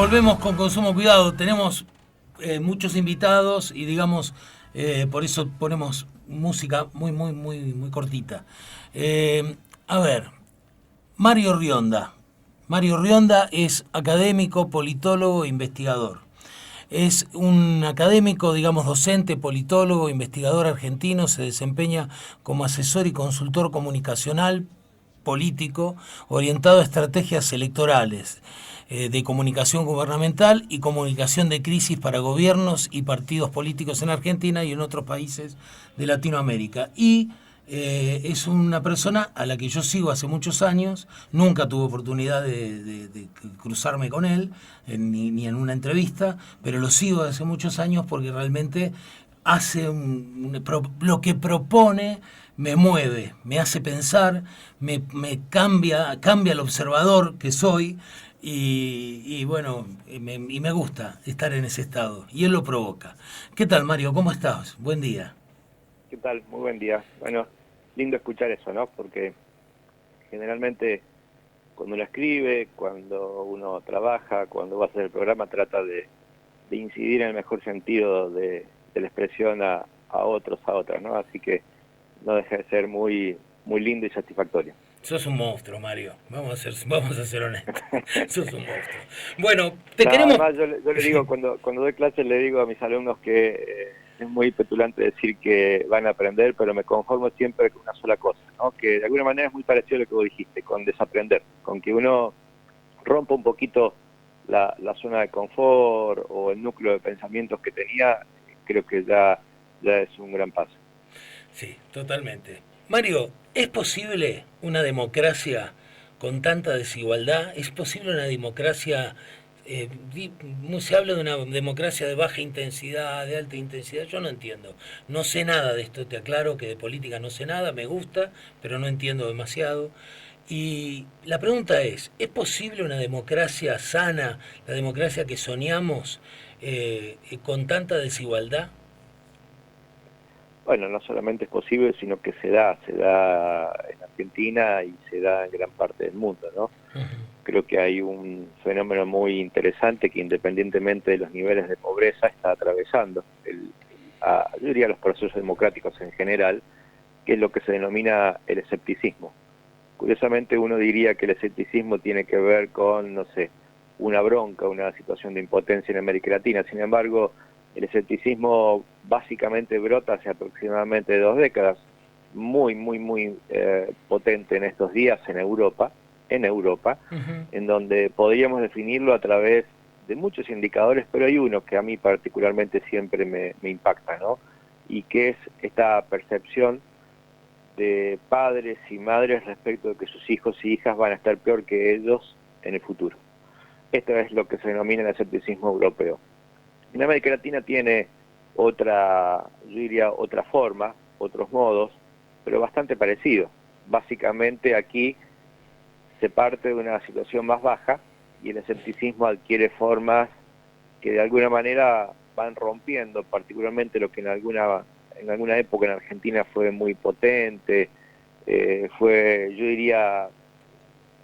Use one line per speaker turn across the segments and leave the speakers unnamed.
volvemos con Consumo Cuidado. Tenemos muchos invitados y digamos, por eso ponemos música muy cortita. A ver, Mario Rionda. Mario Rionda es académico, politólogo e investigador. Es un académico, digamos, docente, politólogo, investigador argentino, se desempeña como asesor y consultor comunicacional, político, orientado a estrategias electorales, de comunicación gubernamental y comunicación de crisis para gobiernos y partidos políticos en Argentina y en otros países de Latinoamérica. Y es una persona a la que yo sigo hace muchos años, nunca tuve oportunidad de cruzarme con él, ni en una entrevista, pero lo sigo hace muchos años porque realmente hace lo que propone me mueve, me hace pensar, me cambia el observador que soy y bueno, y me gusta estar en ese estado y él lo provoca. ¿Qué tal, Mario? ¿Cómo estás? Buen día.
¿Qué tal? Muy buen día. Bueno, lindo escuchar eso, ¿no? Porque generalmente cuando uno escribe, cuando uno trabaja, cuando va a hacer el programa, trata de incidir en el mejor sentido de la expresión a otros, a otras, ¿no? Así que no deja de ser muy lindo y satisfactorio.
Sos un monstruo, Mario. Vamos a ser honestos. Sos un monstruo. Bueno, te
No,
queremos...
además yo le digo, cuando doy clases le digo a mis alumnos que es muy petulante decir que van a aprender, pero me conformo siempre con una sola cosa, ¿no? Que de alguna manera es muy parecido a lo que vos dijiste, con desaprender, con que uno rompa un poquito la zona de confort o el núcleo de pensamientos que tenía, creo que ya es un gran paso.
Sí, totalmente. Mario, ¿es posible una democracia con tanta desigualdad? ¿Es posible una democracia... se habla de una democracia de baja intensidad, de alta intensidad, yo no entiendo. No sé nada de esto, te aclaro que de política no sé nada, me gusta, pero no entiendo demasiado. Y la pregunta ¿es posible una democracia sana, la democracia que soñamos, con tanta desigualdad?
Bueno, no solamente es posible, sino que se da en Argentina y se da en gran parte del mundo, ¿no? Creo que hay un fenómeno muy interesante que independientemente de los niveles de pobreza está atravesando yo diría los procesos democráticos en general, que es lo que se denomina el escepticismo. Curiosamente uno diría que el escepticismo tiene que ver con, no sé, una bronca, una situación de impotencia en América Latina. Sin embargo, el escepticismo básicamente brota hace aproximadamente 2 décadas, muy potente en estos días en Europa,
Ujú.
en donde podríamos definirlo a través de muchos indicadores, pero hay uno que a mí particularmente siempre me impacta, ¿no? Y que es esta percepción de padres y madres respecto de que sus hijos y hijas van a estar peor que ellos en el futuro. Esto es lo que se denomina el escepticismo europeo. En América Latina tiene yo diría otra forma, otros modos, pero bastante parecido. Básicamente aquí se parte de una situación más baja y el escepticismo adquiere formas que de alguna manera van rompiendo, particularmente lo que en alguna época en Argentina fue muy potente, fue, yo diría,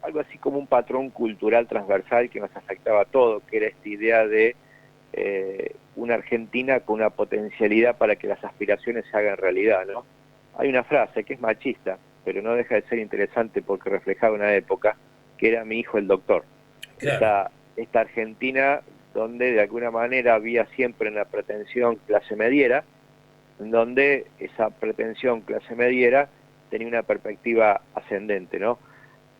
algo así como un patrón cultural transversal que nos afectaba a todos, que era esta idea de una Argentina con una potencialidad para que las aspiraciones se hagan realidad, ¿no? Hay una frase que es machista, pero no deja de ser interesante porque reflejaba una época, que era mi hijo el doctor.
Claro.
Esta Argentina donde de alguna manera había siempre una pretensión clase mediera, en donde esa pretensión clase mediera tenía una perspectiva ascendente, ¿no?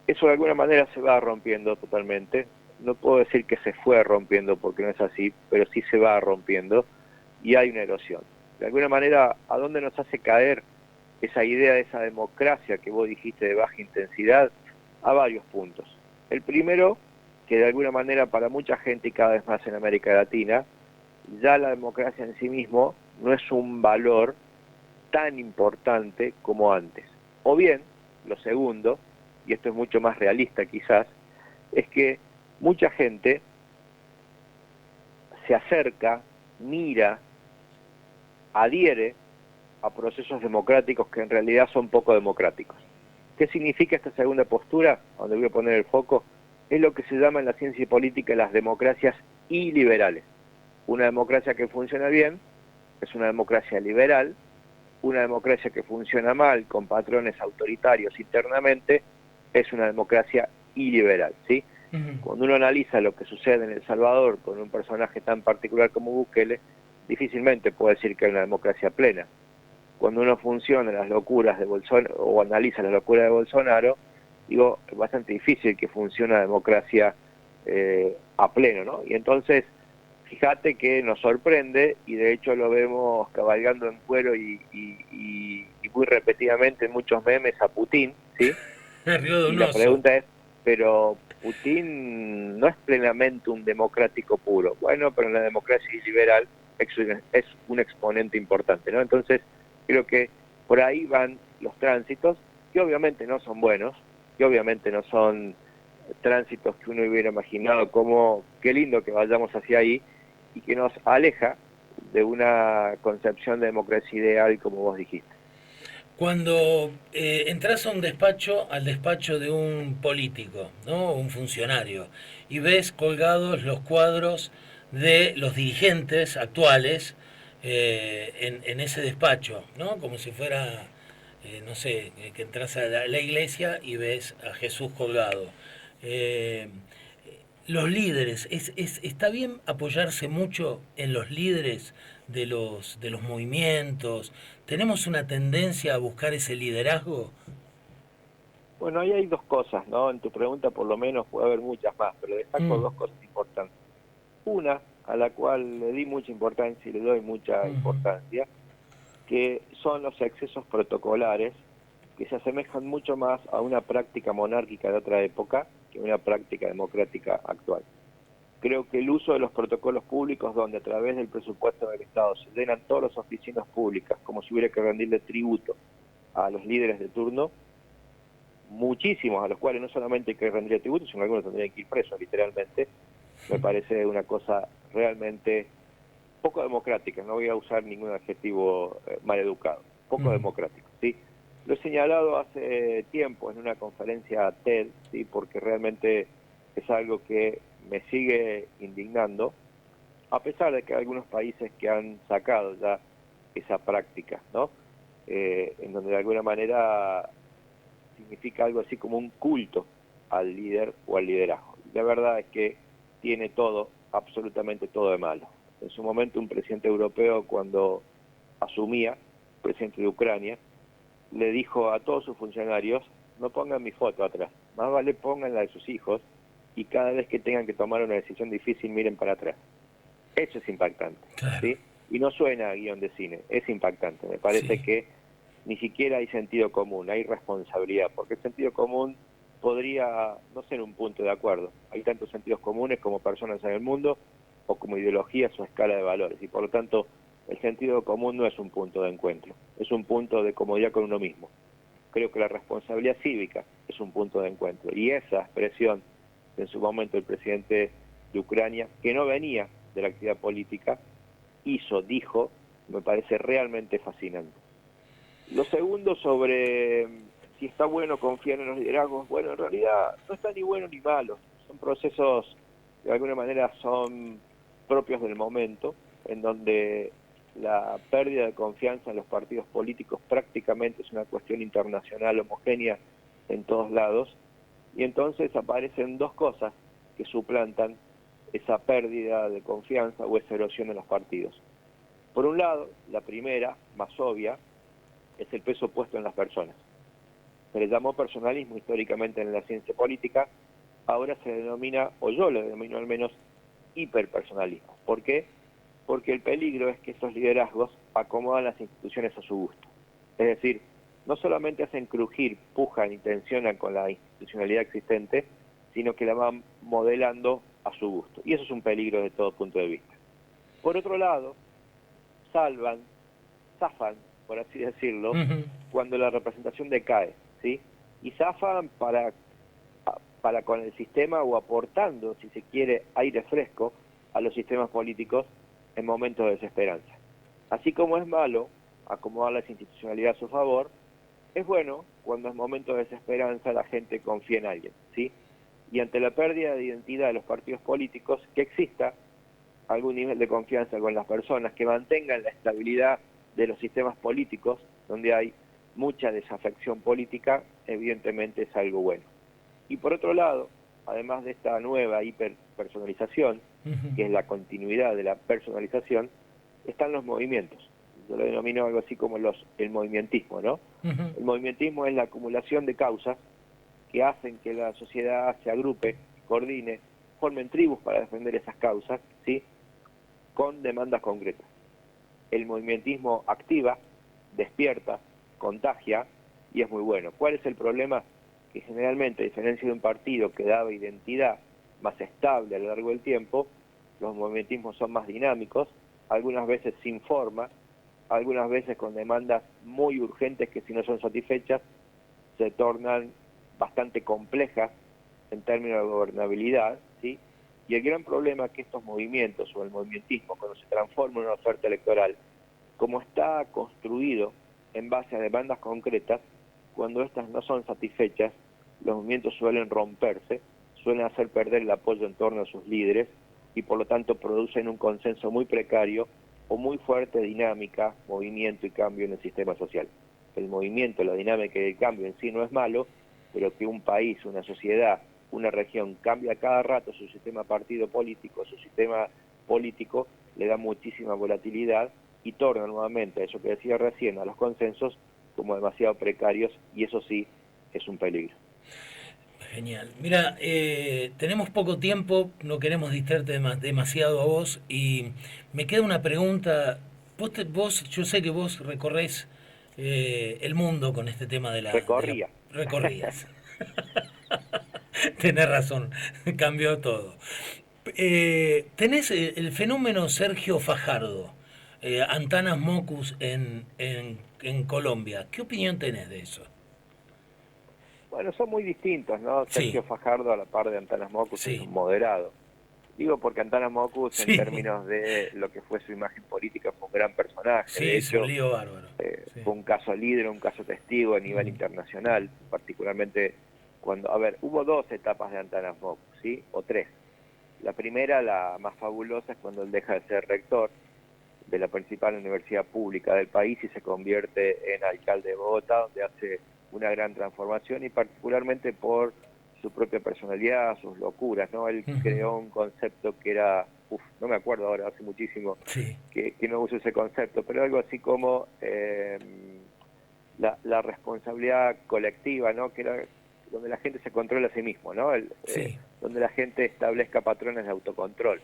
Eso de alguna manera se va rompiendo totalmente. No puedo decir que se fue rompiendo porque no es así, pero sí se va rompiendo y hay una erosión. De alguna manera, ¿a dónde nos hace caer esa idea de esa democracia que vos dijiste de baja intensidad? A varios puntos. El primero, que de alguna manera para mucha gente y cada vez más en América Latina, ya la democracia en sí mismo no es un valor tan importante como antes. O bien, lo segundo, y esto es mucho más realista quizás, es que mucha gente se acerca, mira, adhiere a procesos democráticos que en realidad son poco democráticos. ¿Qué significa esta segunda postura? Donde voy a poner el foco, es lo que se llama en la ciencia y política las democracias iliberales. Una democracia que funciona bien es una democracia liberal, una democracia que funciona mal, con patrones autoritarios internamente, es una democracia iliberal, ¿sí? Cuando uno analiza lo que sucede en El Salvador con un personaje tan particular como Bukele, difícilmente puede decir que es una democracia plena. Cuando uno funciona las locuras de Bolsonaro, o analiza las locuras de Bolsonaro, digo, es bastante difícil que funcione la democracia a pleno, ¿no? Y entonces, fíjate que nos sorprende, y de hecho lo vemos cabalgando en cuero y muy repetidamente en muchos memes a Putin, ¿sí? Y la pregunta es, pero Putin no es plenamente un democrático puro. Bueno, pero en la democracia liberal es un exponente importante, ¿no? Entonces, creo que por ahí van los tránsitos, que obviamente no son buenos, que obviamente no son tránsitos que uno hubiera imaginado como qué lindo que vayamos hacia ahí, y que nos aleja de una concepción de democracia ideal, como vos dijiste.
Cuando entras a un despacho, al despacho de un político, ¿no? Un funcionario, y ves colgados los cuadros de los dirigentes actuales en ese despacho, ¿no? Como si fuera, no sé, que entras a la iglesia y ves a Jesús colgado. Eh, los líderes, ¿está bien apoyarse mucho en los líderes de los movimientos? ¿Tenemos una tendencia a buscar ese liderazgo?
Bueno, ahí hay dos cosas, ¿no? En tu pregunta por lo menos puede haber muchas más, pero destaco dos cosas importantes. Una, a la cual le di mucha importancia y le doy mucha importancia, que son los excesos protocolares, que se asemejan mucho más a una práctica monárquica de otra época que a una práctica democrática actual. Creo que el uso de los protocolos públicos, donde a través del presupuesto del Estado se llenan todas las oficinas públicas como si hubiera que rendirle tributo a los líderes de turno, muchísimos a los cuales no solamente hay que rendirle tributo, sino algunos tendrían que ir presos literalmente, me parece una cosa realmente poco democrática. No voy a usar ningún adjetivo maleducado, poco democrático, ¿sí? Lo he señalado hace tiempo en una conferencia TED, ¿sí? Porque realmente es algo que me sigue indignando, a pesar de que hay algunos países que han sacado ya esa práctica, ¿no? En donde de alguna manera significa algo así como un culto al líder o al liderazgo. La verdad es que tiene todo, absolutamente todo de malo. En su momento un presidente europeo, cuando asumía, presidente de Ucrania, le dijo a todos sus funcionarios, no pongan mi foto atrás, más vale pongan la de sus hijos, y cada vez que tengan que tomar una decisión difícil miren para atrás. Eso es impactante, claro. ¿Sí? Y no suena a guión de cine, es impactante. Me parece que ni siquiera hay sentido común, hay responsabilidad, porque el sentido común podría no ser un punto de acuerdo. Hay tantos sentidos comunes como personas en el mundo o como ideologías o escala de valores, y por lo tanto el sentido común no es un punto de encuentro, es un punto de comodidad con uno mismo. Creo que la responsabilidad cívica es un punto de encuentro, y esa expresión en su momento el presidente de Ucrania, que no venía de la actividad política, dijo, me parece realmente fascinante. Lo segundo, sobre si está bueno confiar en los liderazgos, bueno, en realidad no está ni bueno ni malo, son procesos de alguna manera son propios del momento, en donde la pérdida de confianza en los partidos políticos prácticamente es una cuestión internacional homogénea en todos lados, y entonces aparecen dos cosas que suplantan esa pérdida de confianza o esa erosión en los partidos. Por un lado, la primera, más obvia, es el peso puesto en las personas. Se le llamó personalismo históricamente en la ciencia política, ahora se denomina, o yo lo denomino al menos, hiperpersonalismo. ¿Por qué? Porque el peligro es que estos liderazgos acomodan las instituciones a su gusto. Es decir, no solamente hacen crujir, pujan y tensionan con la institucionalidad existente, sino que la van modelando a su gusto. Y eso es un peligro desde todo punto de vista. Por otro lado, zafan, por así decirlo, cuando la representación decae, ¿sí? Y zafan para con el sistema, o aportando, si se quiere, aire fresco a los sistemas políticos en momentos de desesperanza. Así como es malo acomodar la institucionalidad a su favor, es bueno cuando en momentos de desesperanza la gente confía en alguien, ¿sí? y ante la pérdida de identidad de los partidos políticos, que exista algún nivel de confianza con las personas, que mantengan la estabilidad de los sistemas políticos, donde hay mucha desafección política, evidentemente es algo bueno. Y por otro lado, además de esta nueva hiperpersonalización, que es la continuidad de la personalización, están los movimientos. Yo lo denomino algo así como el movimentismo, ¿no? El movimentismo es la acumulación de causas que hacen que la sociedad se agrupe, coordine, formen tribus para defender esas causas, ¿sí?, con demandas concretas. El movimentismo activa, despierta, contagia y es muy bueno. ¿Cuál es el problema? Que generalmente, a diferencia de un partido que daba identidad más estable a lo largo del tiempo, los movimentismos son más dinámicos, algunas veces sin forma, algunas veces con demandas muy urgentes que si no son satisfechas se tornan bastante complejas en términos de gobernabilidad, ¿sí? Y el gran problema es que estos movimientos o el movimentismo, cuando se transforma en una oferta electoral, como está construido en base a demandas concretas, cuando estas no son satisfechas, los movimientos suelen romperse, suelen hacer perder el apoyo en torno a sus líderes y por lo tanto producen un consenso muy precario o muy fuerte dinámica, movimiento y cambio en el sistema social. El movimiento, la dinámica y el cambio en sí no es malo, pero que un país, una sociedad, una región cambia cada rato su sistema partido político, su sistema político, le da muchísima volatilidad y torna nuevamente, eso que decía recién, a los consensos como demasiado precarios, y eso sí es un peligro.
Genial. Mira, tenemos poco tiempo, no queremos distraerte demasiado a vos y me queda una pregunta. Vos, yo sé que vos recorres el mundo con este tema de la
Recorría.
recorrías. Tenés razón, cambió todo. Tenés el fenómeno Sergio Fajardo, Antanas Mockus en Colombia. ¿Qué opinión tenés de eso?
Bueno, son muy distintos, ¿no?
Sí,
Sergio Fajardo, a la par de Antanas Mockus, es
sí,
un moderado. Digo porque Antanas Mockus, en
sí,
términos de lo que fue su imagen política, fue un gran personaje.
sí,
De
es un
hecho,
lío bárbaro. Sí.
fue un caso líder, un caso testigo a nivel internacional, particularmente cuando, a ver, hubo dos etapas de Antanas Mockus, ¿sí? O tres. La primera, la más fabulosa, es cuando él deja de ser rector de la principal universidad pública del país y se convierte en alcalde de Bogotá, donde hace una gran transformación y particularmente por su propia personalidad, sus locuras, ¿no? Él creó un concepto que era, no me acuerdo ahora, hace muchísimo
Sí,
que no uso ese concepto, pero algo así como la responsabilidad colectiva, ¿no? Que era donde la gente se controla a sí mismo, ¿no?
sí.
Donde la gente establezca patrones de autocontrol.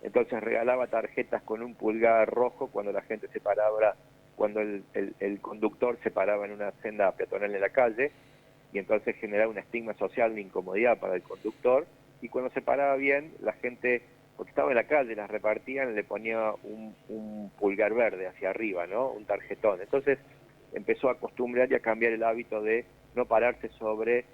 Entonces regalaba tarjetas con un pulgar rojo cuando la gente se paraba, cuando el conductor se paraba en una senda peatonal en la calle, y entonces generaba un estigma social de incomodidad para el conductor, y cuando se paraba bien, la gente, porque estaba en la calle, las repartían, le ponía un pulgar verde hacia arriba, ¿no? Un tarjetón. Entonces empezó a acostumbrar y a cambiar el hábito de no pararse sobre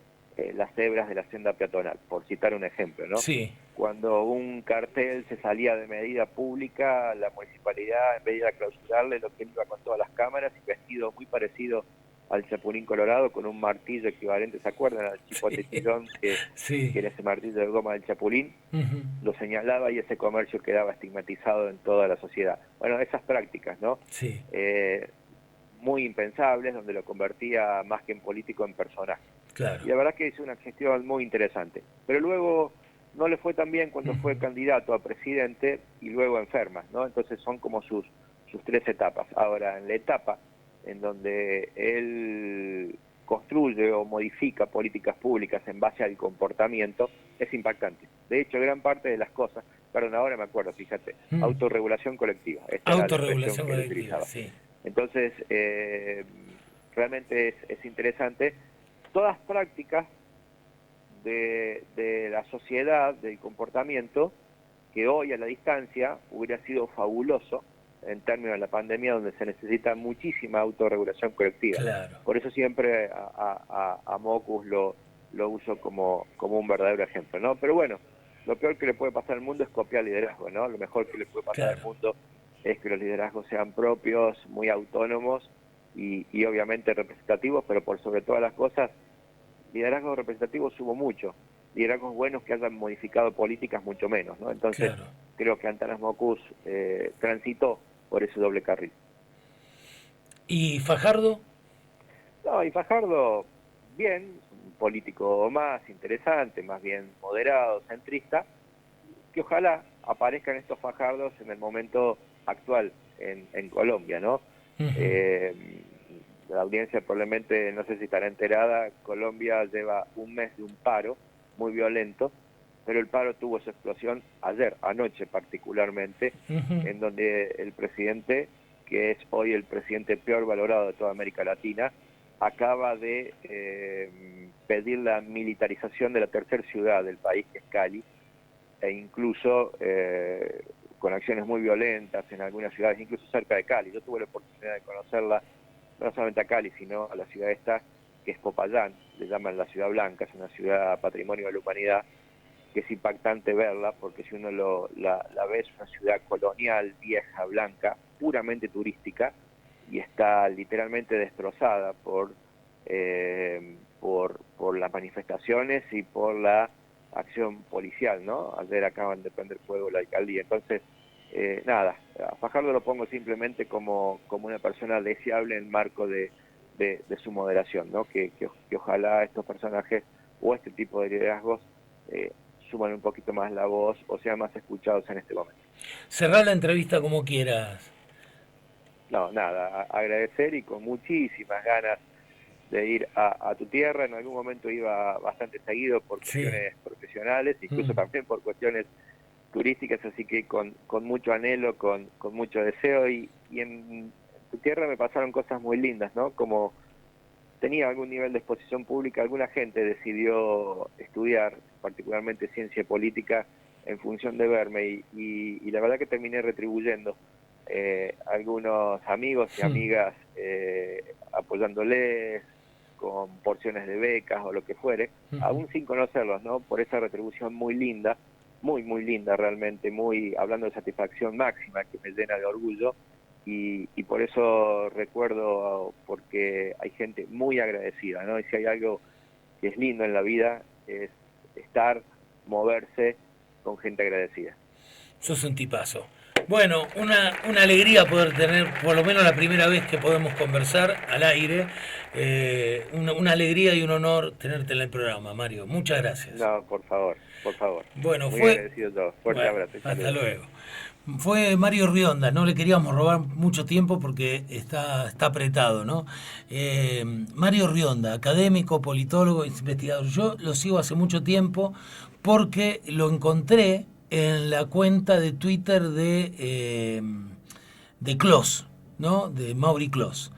las cebras de la senda peatonal, por citar un ejemplo, ¿no?
Sí,
Cuando un cartel se salía de medida pública, la municipalidad, en vez de ir a clausurarle, lo que él iba con todas las cámaras y vestido muy parecido al Chapulín Colorado, con un martillo equivalente, ¿se acuerdan? Al chipote tizón,
sí.
que era ese martillo de goma del Chapulín,
Ujú.
lo señalaba y ese comercio quedaba estigmatizado en toda la sociedad. Bueno, esas prácticas, ¿no?
Sí,
Eh, Muy impensables, donde lo convertía más que en político en personaje.
claro.
Y la verdad que hizo una gestión muy interesante. Pero luego no le fue tan bien cuando fue candidato a presidente y luego enferma, ¿no? Entonces son como sus tres etapas. Ahora, en la etapa en donde él construye o modifica políticas públicas en base al comportamiento, es impactante. De hecho, gran parte de las cosas, perdón, ahora me acuerdo, fíjate, autorregulación colectiva, esta era la expresión
Autorregulación
que él
colectiva,
utilizaba.
sí.
Entonces, realmente es interesante. Todas prácticas de la sociedad, del comportamiento, que hoy a la distancia hubiera sido fabuloso en términos de la pandemia, donde se necesita muchísima autorregulación colectiva.
Claro.
Por eso siempre a Mockus lo uso como un verdadero ejemplo, ¿no? Pero bueno, lo peor que le puede pasar al mundo es copiar liderazgo, ¿no? Lo mejor que le puede pasar al
Claro.
mundo es que los liderazgos sean propios, muy autónomos y obviamente representativos, pero por sobre todas las cosas, liderazgos representativos hubo mucho. liderazgos buenos que hayan modificado políticas, mucho menos, ¿no? Entonces,
claro.
creo que Antanas Mockus transitó por ese doble carril.
¿Y Fajardo?
No, y Fajardo, bien, un político más interesante, más bien moderado, centrista, que ojalá aparezcan estos Fajardos en el momento actual en Colombia, ¿no?
Uh-huh.
La audiencia probablemente, no sé si estará enterada, Colombia lleva un mes de un paro muy violento, pero el paro tuvo su explosión ayer, anoche particularmente,
Uh-huh.
en donde el presidente, que es hoy el presidente peor valorado de toda América Latina, acaba de pedir la militarización de la tercera ciudad del país, que es Cali, e incluso con acciones muy violentas en algunas ciudades, incluso cerca de Cali. Yo tuve la oportunidad de conocerla, no solamente a Cali, sino a la ciudad esta, que es Popayán, le llaman la Ciudad Blanca, es una ciudad patrimonio de la humanidad, que es impactante verla, porque si uno la ve, es una ciudad colonial, vieja, blanca, puramente turística, y está literalmente destrozada por las manifestaciones y por la acción policial, ¿no? Ayer acaban de prender fuego la alcaldía. Entonces, nada, a Fajardo lo pongo simplemente como una persona deseable en el marco de su moderación, ¿no? Que ojalá estos personajes o este tipo de liderazgos suman un poquito más la voz o sean más escuchados en este momento.
Cerrá la entrevista como quieras.
No, nada, agradecer y con muchísimas ganas de ir a tu tierra. En algún momento iba bastante seguido por
Sí.
cuestiones profesionales, incluso también por cuestiones turísticas, así que con mucho anhelo, con mucho deseo, y en tu tierra me pasaron cosas muy lindas, ¿no? Como tenía algún nivel de exposición pública, alguna gente decidió estudiar, particularmente ciencia política, en función de verme, y la verdad que terminé retribuyendo algunos amigos y amigas apoyándoles con porciones de becas o lo que fuere, aún sin conocerlos, ¿no? Por esa retribución muy linda, muy linda realmente, muy hablando de satisfacción máxima que me llena de orgullo, y por eso recuerdo, porque hay gente muy agradecida, ¿no? Y si hay algo que es lindo en la vida, es estar, moverse con gente agradecida.
Sos un tipazo. Bueno, una alegría poder tener, por lo menos la primera vez que podemos conversar al aire, una alegría y un honor tenerte en el programa, Mario. Muchas gracias.
No, por favor, por favor.
Bueno,
Muy
fue...
agradecido yo. Fuerte
Bueno,
abrazo y
hasta
saludos.
luego. Fue Mario Rionda, no le queríamos robar mucho tiempo porque está apretado, ¿no? Mario Rionda, académico, politólogo, investigador. Yo lo sigo hace mucho tiempo porque lo encontré en la cuenta de Twitter de Clos, ¿no? De Mauri Clos.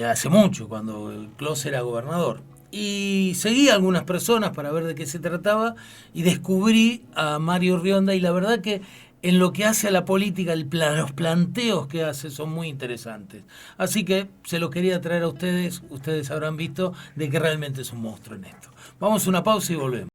Hace mucho, cuando Clos era gobernador. Y seguí a algunas personas para ver de qué se trataba y descubrí a Mario Rionda, y la verdad que en lo que hace a la política, los planteos que hace son muy interesantes. Así que se los quería traer a ustedes habrán visto de que realmente es un monstruo en esto. Vamos a una pausa y volvemos.